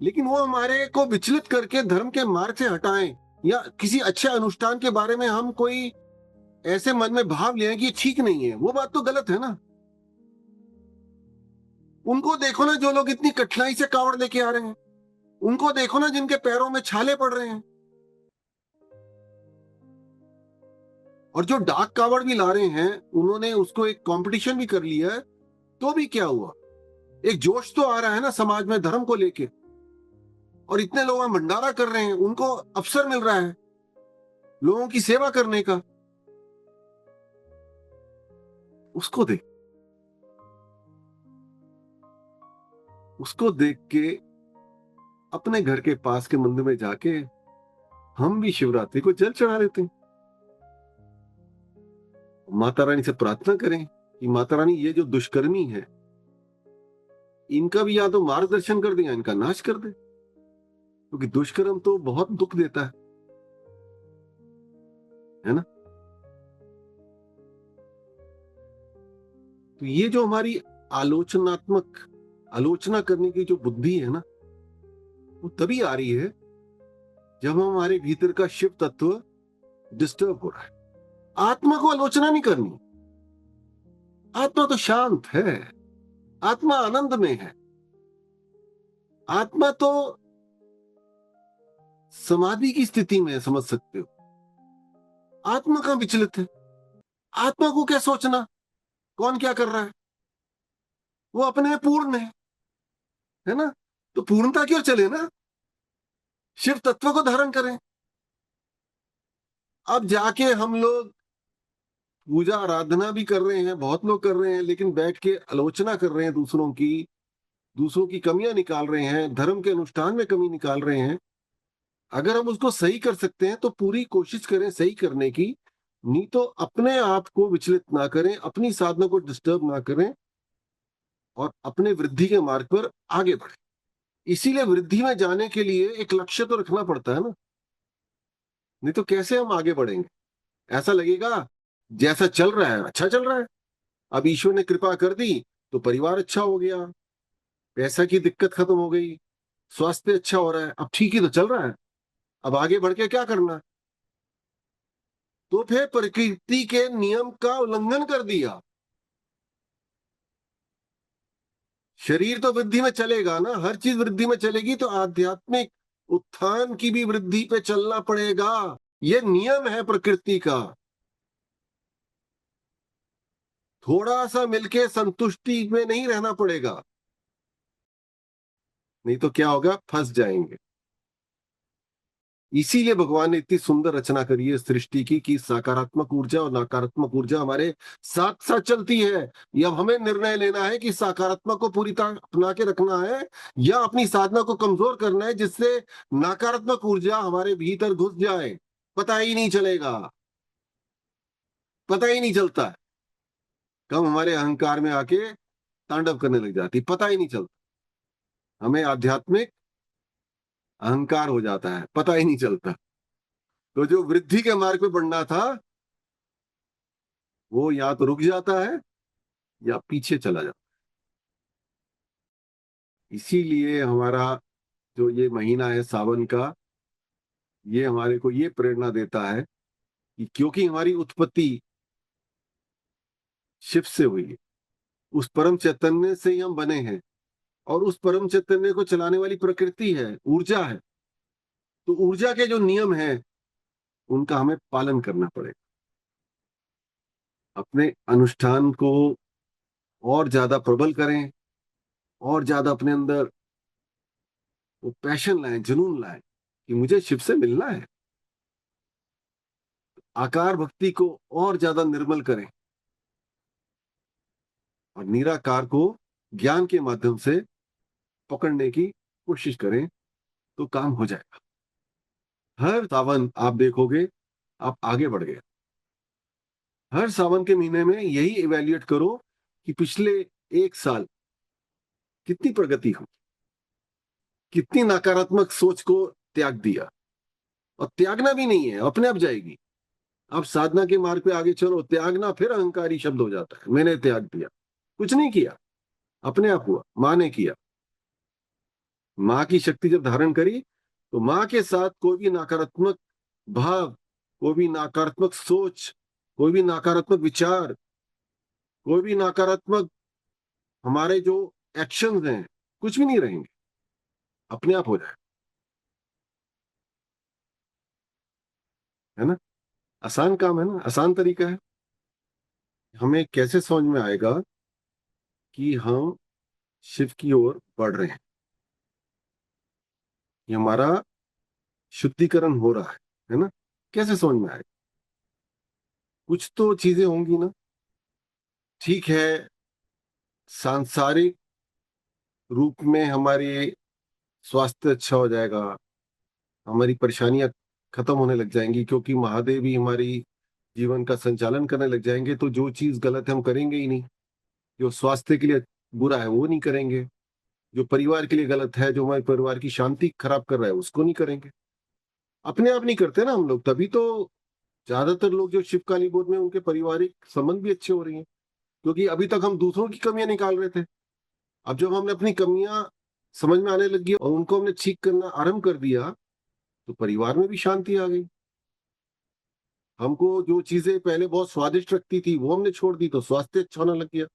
लेकिन वो हमारे को विचलित करके धर्म के मार्ग से हटाएं या किसी अच्छे अनुष्ठान के बारे में हम कोई ऐसे मन में भाव लें कि ठीक नहीं है, वो बात तो गलत है ना। उनको देखो ना जो लोग इतनी कठिनाई से कावड़ लेके आ रहे हैं, उनको देखो ना जिनके पैरों में छाले पड़ रहे हैं। और जो डाक कावड़ भी ला रहे हैं उन्होंने उसको एक कंपटीशन भी कर लिया है, तो भी क्या हुआ, एक जोश तो आ रहा है ना समाज में धर्म को लेके। और इतने लोग भंडारा कर रहे हैं, उनको अवसर मिल रहा है लोगों की सेवा करने का। उसको देख के अपने घर के पास के मंदिर में जाके हम भी शिवरात्रि को जल चढ़ा देते हैं। माता रानी से प्रार्थना करें कि माता रानी ये जो दुष्कर्मी है इनका भी या तो मार्गदर्शन कर दे या इनका नाश कर दे, क्योंकि दुष्कर्म तो बहुत दुख देता है ना। तो ये जो हमारी आलोचना करने की जो बुद्धि है ना, वो तभी आ रही है जब हमारे भीतर का शिव तत्व डिस्टर्ब हो रहा है। आत्मा को आलोचना नहीं करनी, आत्मा तो शांत है, आत्मा आनंद में है, आत्मा तो समाधि की स्थिति में है, समझ सकते हो। आत्मा कहां विचलित है? आत्मा को क्या सोचना कौन क्या कर रहा है, वो अपने में पूर्ण है ना। तो पूर्णता क्यों चले ना, शिव तत्व को धारण करें। अब जाके हम लोग पूजा आराधना भी कर रहे हैं, बहुत लोग कर रहे हैं, लेकिन बैठ के आलोचना कर रहे हैं दूसरों की कमियां निकाल रहे हैं, धर्म के अनुष्ठान में कमी निकाल रहे हैं। अगर हम उसको सही कर सकते हैं तो पूरी कोशिश करें सही करने की, नहीं तो अपने आप को विचलित ना करें, अपनी साधना को डिस्टर्ब ना करें और अपने वृद्धि के मार्ग पर आगे बढ़े। इसीलिए वृद्धि में जाने के लिए एक लक्ष्य तो रखना पड़ता है ना, नहीं तो कैसे हम आगे बढ़ेंगे। ऐसा लगेगा जैसा चल रहा है अच्छा चल रहा है, अब ईश्वर ने कृपा कर दी तो परिवार अच्छा हो गया, पैसा की दिक्कत खत्म हो गई, स्वास्थ्य अच्छा हो रहा है, अब ठीक ही तो चल रहा है, अब आगे बढ़ के क्या करना। तो फिर प्रकृति के नियम का उल्लंघन कर दिया। शरीर तो वृद्धि में चलेगा ना, हर चीज वृद्धि में चलेगी, तो आध्यात्मिक उत्थान की भी वृद्धि पे चलना पड़ेगा। ये नियम है प्रकृति का। थोड़ा सा मिलके संतुष्टि में नहीं रहना पड़ेगा, नहीं तो क्या होगा, फंस जाएंगे। इसीलिए भगवान ने इतनी सुंदर रचना करी है सृष्टि की कि सकारात्मक ऊर्जा और नकारात्मक ऊर्जा हमारे साथ साथ चलती है। ये अब हमें निर्णय लेना है कि सकारात्मक को पूरी तरह अपना के रखना है या अपनी साधना को कमजोर करना है, जिससे नकारात्मक ऊर्जा हमारे भीतर घुस जाए, पता ही नहीं चलेगा, पता ही नहीं चलता है कब हमारे अहंकार में आके तांडव करने लग जाती, पता ही नहीं चलता। हमें आध्यात्मिक अहंकार हो जाता है, पता ही नहीं चलता। तो जो वृद्धि के मार्ग पे बढ़ना था वो या तो रुक जाता है या पीछे चला जाता है। इसीलिए हमारा जो ये महीना है सावन का, ये हमारे को ये प्रेरणा देता है कि क्योंकि हमारी उत्पत्ति शिव से हुई है, उस परम चैतन्य से ही हम बने हैं, और उस परम चैतन्य को चलाने वाली प्रकृति है, ऊर्जा है। तो ऊर्जा के जो नियम हैं उनका हमें पालन करना पड़ेगा। अपने अनुष्ठान को और ज्यादा प्रबल करें, और ज्यादा अपने अंदर वो पैशन लाएं, जुनून लाएं कि मुझे शिव से मिलना है। आकार भक्ति को और ज्यादा निर्मल करें, और निराकार को ज्ञान के माध्यम से पकड़ने की कोशिश करें, तो काम हो जाएगा। हर सावन आप देखोगे आप आगे बढ़ गए। हर सावन के महीने में यही इवेल्युएट करो कि पिछले एक साल कितनी प्रगति हुई, कितनी नकारात्मक सोच को त्याग दिया। और त्यागना भी नहीं है, अपने आप जाएगी। आप साधना के मार्ग पे आगे चलो, त्यागना फिर अहंकारी शब्द हो जाता है। मैंने त्याग दिया, कुछ नहीं किया, अपने आप हुआ। माँ ने किया। माँ की शक्ति जब धारण करी, तो माँ के साथ कोई भी नकारात्मक भाव, कोई भी नकारात्मक सोच, कोई भी नकारात्मक विचार, कोई भी नकारात्मक हमारे जो एक्शंस हैं, कुछ भी नहीं रहेंगे, अपने आप हो जाए। है ना? आसान काम है ना, आसान तरीका है। हमें कैसे समझ में आएगा कि हम शिव की ओर बढ़ रहे हैं, ये हमारा शुद्धिकरण हो रहा है ना? कैसे समझ में आएगा? कुछ तो चीजें होंगी ना। ठीक है, सांसारिक रूप में हमारी स्वास्थ्य अच्छा हो जाएगा, हमारी परेशानियां खत्म होने लग जाएंगी, क्योंकि महादेव ही हमारी जीवन का संचालन करने लग जाएंगे। तो जो चीज गलत है हम करेंगे ही नहीं, जो स्वास्थ्य के लिए बुरा है वो नहीं करेंगे, जो परिवार के लिए गलत है, जो हमारे परिवार की शांति खराब कर रहा है उसको नहीं करेंगे। अपने आप नहीं करते ना हम लोग, तभी तो ज्यादातर लोग जो शिव काली बोध में, उनके पारिवारिक संबंध भी अच्छे हो रही हैं। क्योंकि अभी तक हम दूसरों की कमियां निकाल रहे थे, अब जब हमने अपनी कमियां समझ में आने लगी और उनको हमने ठीक करना आरंभ कर दिया, तो परिवार में भी शांति आ गई। हमको जो चीजें पहले बहुत स्वादिष्ट लगती थी वो हमने छोड़ दी, तो स्वास्थ्य अच्छा होने लग गया।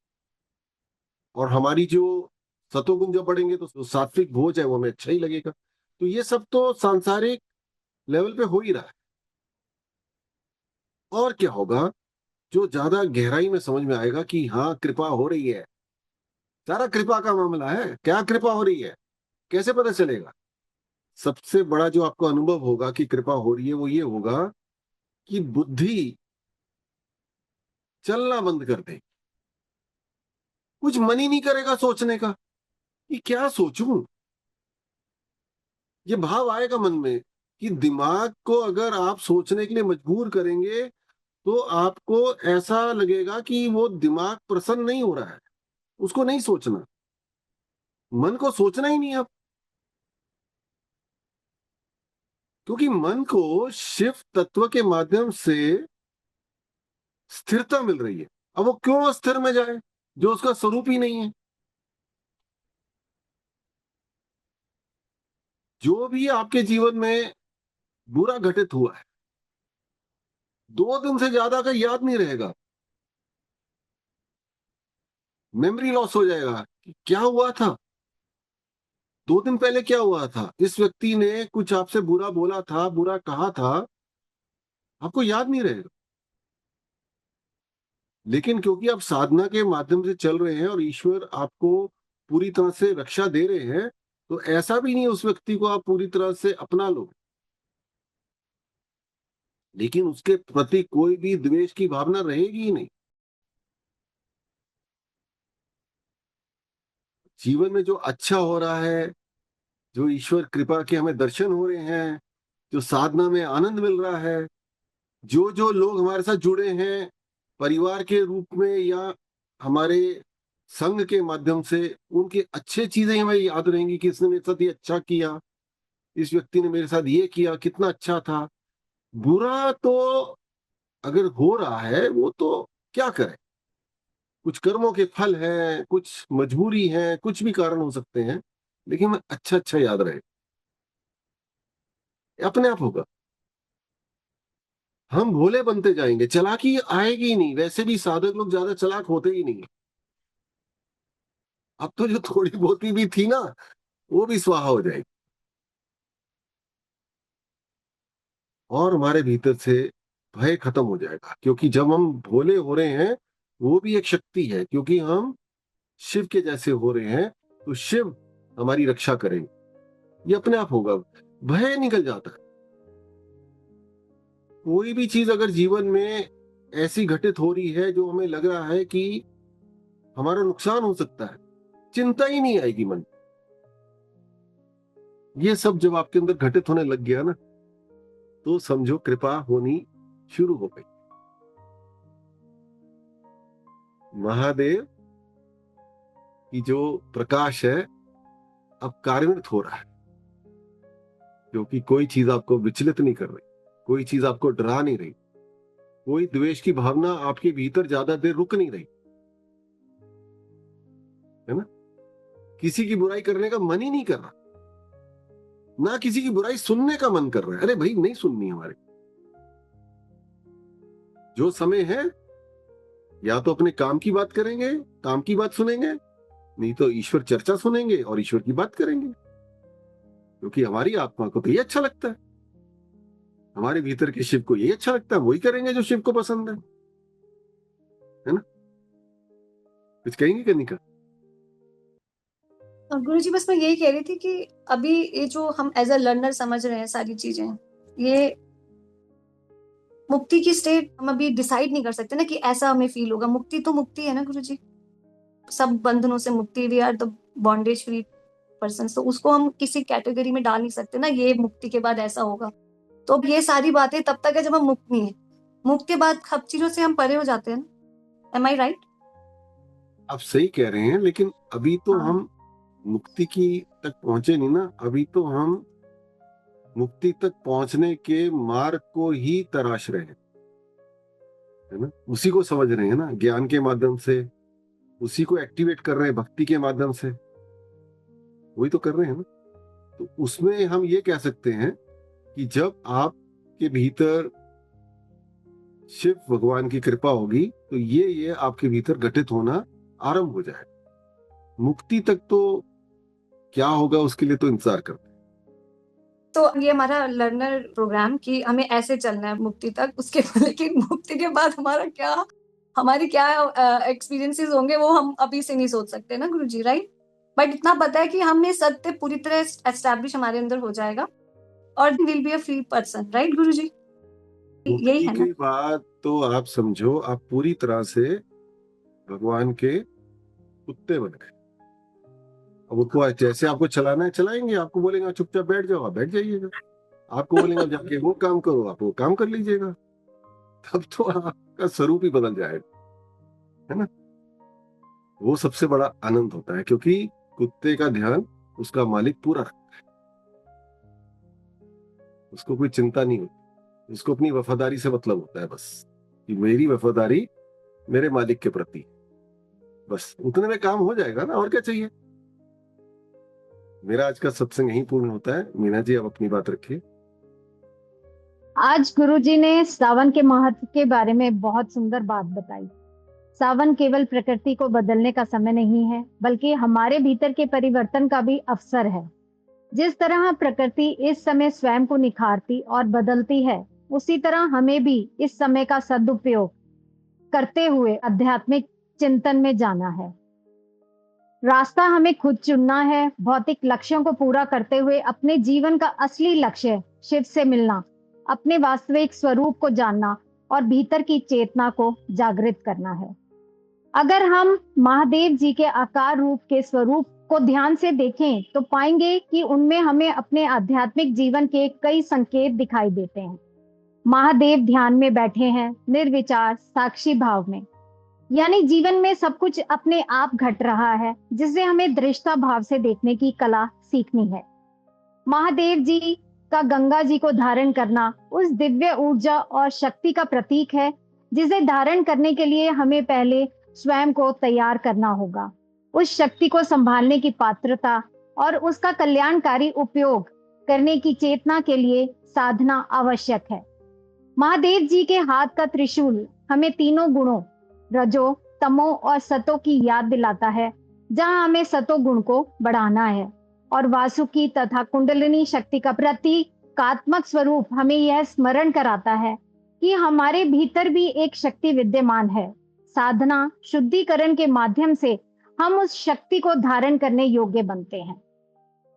और हमारी जो सतोगुण जब बढ़ेंगे तो सात्विक भोज है वो हमें अच्छा ही लगेगा। तो ये सब तो सांसारिक लेवल पे हो ही रहा है। और क्या होगा, जो ज्यादा गहराई में समझ में आएगा कि हाँ कृपा हो रही है, सारा कृपा का मामला है। क्या कृपा हो रही है, कैसे पता चलेगा? सबसे बड़ा जो आपको अनुभव होगा कि कृपा हो रही है, वो ये होगा कि बुद्धि चलना बंद कर दे, कुछ मन ही नहीं करेगा सोचने का कि क्या सोचूं। ये भाव आएगा मन में कि दिमाग को अगर आप सोचने के लिए मजबूर करेंगे, तो आपको ऐसा लगेगा कि वो दिमाग प्रसन्न नहीं हो रहा है, उसको नहीं सोचना, मन को सोचना ही नहीं अब। क्योंकि मन को शिव तत्व के माध्यम से स्थिरता मिल रही है। अब वो क्यों अस्थिर में जाए जो उसका स्वरूप ही नहीं है? जो भी आपके जीवन में बुरा घटित हुआ है, 2 दिन से ज्यादा का याद नहीं रहेगा, मेमोरी लॉस हो जाएगा कि क्या हुआ था, 2 दिन पहले क्या हुआ था, इस व्यक्ति ने कुछ आपसे बुरा बोला था, बुरा कहा था, आपको याद नहीं रहेगा। लेकिन क्योंकि आप साधना के माध्यम से चल रहे हैं और ईश्वर आपको पूरी तरह से रक्षा दे रहे हैं, तो ऐसा भी नहीं उस व्यक्ति को आप पूरी तरह से अपना लो, लेकिन उसके प्रति कोई भी द्वेष की भावना रहेगी ही नहीं। जीवन में जो अच्छा हो रहा है, जो ईश्वर कृपा के हमें दर्शन हो रहे हैं, जो साधना में आनंद मिल रहा है, जो जो लोग हमारे साथ जुड़े हैं परिवार के रूप में या हमारे संग के माध्यम से उनकी अच्छी चीजें हमें याद रहेंगी कि इसने मेरे साथ ये अच्छा किया, इस व्यक्ति ने मेरे साथ ये किया, कितना अच्छा था। बुरा तो अगर हो रहा है वो तो क्या करे, कुछ कर्मों के फल हैं, कुछ मजबूरी है, कुछ भी कारण हो सकते हैं, लेकिन हमें अच्छा अच्छा याद रहे, अपने आप होगा। हम भोले बनते जाएंगे, चालाकी आएगी ही नहीं। वैसे भी साधक लोग ज्यादा चालाक होते ही नहीं। अब तो जो थोड़ी बहुत भी थी ना, वो भी स्वाहा हो जाएगी, और हमारे भीतर से भय खत्म हो जाएगा। क्योंकि जब हम भोले हो रहे हैं, वो भी एक शक्ति है, क्योंकि हम शिव के जैसे हो रहे हैं, तो शिव हमारी रक्षा करेंगे, ये अपने आप होगा। भय निकल जाता है। कोई भी चीज अगर जीवन में ऐसी घटित हो रही है जो हमें लग रहा है कि हमारा नुकसान हो सकता है, चिंता ही नहीं आएगी मन। ये सब जब आपके अंदर घटित होने लग गया ना, तो समझो कृपा होनी शुरू हो गई। महादेव की जो प्रकाश है अब कार्यान्वित हो रहा है, क्योंकि कोई चीज आपको विचलित नहीं कर रही, कोई चीज आपको डरा नहीं रही, कोई द्वेष की भावना आपके भीतर ज्यादा देर रुक नहीं रही, है ना। किसी की बुराई करने का मन ही नहीं कर रहा, ना किसी की बुराई सुनने का मन कर रहा है। अरे भाई, नहीं सुननी हमारे। जो समय है, या तो अपने काम की बात करेंगे, काम की बात सुनेंगे, नहीं तो ईश्वर चर्चा सुनेंगे और ईश्वर की बात करेंगे, क्योंकि हमारी आत्मा को तो ये अच्छा लगता है, हमारे भीतर के शिव को ये अच्छा लगता है, वही करेंगे जो शिव को पसंद है ना। कुछ कहेंगे कनिका?
गुरु जी, बस मैं यही कह रही थी कि अभी ये जो हम एज अ लर्नर समझ रहे हैं सारी चीजें, ये मुक्ति की स्टेट हम अभी डिसाइड नहीं कर सकते ना कि ऐसा हमें फील होगा। मुक्ति तो मुक्ति है ना गुरु जी, सब बंधनों से मुक्ति, we are the bondage free person. तो उसको हम किसी कैटेगरी में डाल नहीं सकते ना, ये मुक्ति के बाद ऐसा होगा। तो अब ये सारी बातें तब तक है जब हम मुक्त नहीं है। मुक्त के बाद सब चीजों से हम परे हो जाते हैं ना। एम आई राइट?
आप सही कह रहे हैं, लेकिन अभी तो हम मुक्ति की तक पहुंचे नहीं ना। अभी तो हम मुक्ति तक पहुंचने के मार्ग को ही तराश रहे हैं, है ना। उसी को समझ रहे हैं ना, ज्ञान के माध्यम से उसी को एक्टिवेट कर रहे हैं, भक्ति के माध्यम से वही तो कर रहे हैं ना। तो उसमें हम ये कह सकते हैं कि जब आपके भीतर शिव भगवान की कृपा होगी, तो ये आपके भीतर घटित होना आरंभ हो जाए। मुक्ति तक तो क्या होगा उसके लिए तो इंतजार करते हैं।
तो ये हमारा लर्नर प्रोग्राम कि हमें ऐसे चलना है मुक्ति तक, उसके लेकिन मुक्ति के बाद हमारी क्या एक्सपीरियंसेस होंगे वो हम अभी से नहीं सोच सकते ना गुरुजी, राइट। बट इतना पता है कि हमें सत्य पूरी तरह एस्टैब्लिश हमारे अंदर हो जाएगा और will be a free person, right Guruji? यही है
मुक्ति
ना।
के बाद तो आप समझो आप पूरी तरह से भगवान के कुत्ते बन गए। अब उनको जैसे आपको चलाना है चलाएंगे, आपको बोलेंगे चुपचाप बैठ जाओ, आप बैठ जाइएगा, आपको बोलेंगे जाके वो काम करो, आप वो काम कर लीजिएगा। तब तो आपका स्वरूप ही बदल जाएगा, है ना। वो सबसे बड़ा आनंद होता है, क्योंकि कुत्ते का ध्यान उसका मालिक पूरा रखता है, उसको कोई चिंता नहीं होती, उसको अपनी वफादारी से मतलब होता है बस, कि मेरी वफादारी मेरे मालिक के प्रति, बस उतने में काम हो जाएगा ना, और क्या चाहिए। मेरा आज का सत्संग यहीं पूर्ण होता है। मीना जी, आप अपनी बात रखिए।
आज गुरुजी ने सावन के महत्व के बारे में बहुत सुंदर बात बताई। सावन केवल प्रकृति को बदलने का समय नहीं है, बल्कि हमारे भीतर के परिवर्तन का भी अवसर है। जिस तरह प्रकृति इस समय स्वयं को निखारती और बदलती है, उसी तरह हमें भी इस समय का सदुपयोग करते हुए आध्यात्मिक चिंतन में जाना है। रास्ता हमें खुद चुनना है। भौतिक लक्ष्यों को पूरा करते हुए अपने जीवन का असली लक्ष्य शिव से मिलना, अपने वास्तविक स्वरूप को जानना और भीतर की चेतना को जागृत करना है। अगर हम महादेव जी के आकार रूप के स्वरूप को ध्यान से देखें तो पाएंगे कि उनमें हमें अपने आध्यात्मिक जीवन के कई संकेत दिखाई देते हैं। महादेव ध्यान में बैठे हैं, निर्विचार साक्षी भाव में। यानी जीवन में सब कुछ अपने आप घट रहा है, जिससे हमें दृष्टा भाव से देखने की कला सीखनी है। महादेव जी का गंगा जी को धारण करना उस दिव्य ऊर्जा और शक्ति का प्रतीक है, जिसे धारण करने के लिए हमें पहले स्वयं को तैयार करना होगा। उस शक्ति को संभालने की पात्रता और उसका कल्याणकारी उपयोग करने की चेतना के लिए साधना आवश्यक है। महादेव जी के हाथ का त्रिशूल हमें तीनों गुणों रजो, तमो और सतो की याद दिलाता है, जहां हमें सतो गुण को बढ़ाना है, और वासुकी तथा कुंडलिनी शक्ति का प्रतीकात्मक स्वरूप हमें यह स्मरण कराता है कि हमारे भीतर भी एक शक्ति विद्यमान है। साधना शुद्धिकरण के माध्यम से हम उस शक्ति को धारण करने योग्य बनते हैं।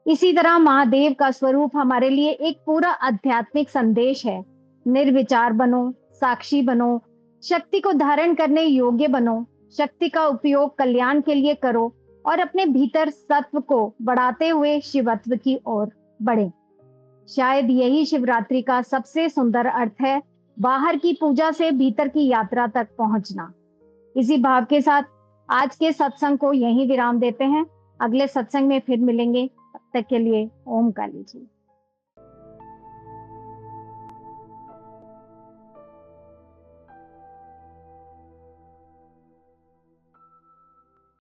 इसी तरह महादेव का स्वरूप हमारे लिए एक पूरा आध्यात्मिक संदेश है। निर्विचार बनो, साक्षी बनो, शक्ति को धारण करने योग्य बनो, शक्ति का उपयोग कल्याण के लिए करो और अपने भीतर सत्व को बढ़ाते हुए शिवत्व की ओर बढ़े। शायद यही शिवरात्रि का सबसे सुंदर अर्थ है, बाहर की पूजा से भीतर की यात्रा तक पहुंचना। इसी भाव के साथ आज के सत्संग को यहीं विराम देते हैं। अगले सत्संग में फिर मिलेंगे। तब तक के लिए ओम काली जी।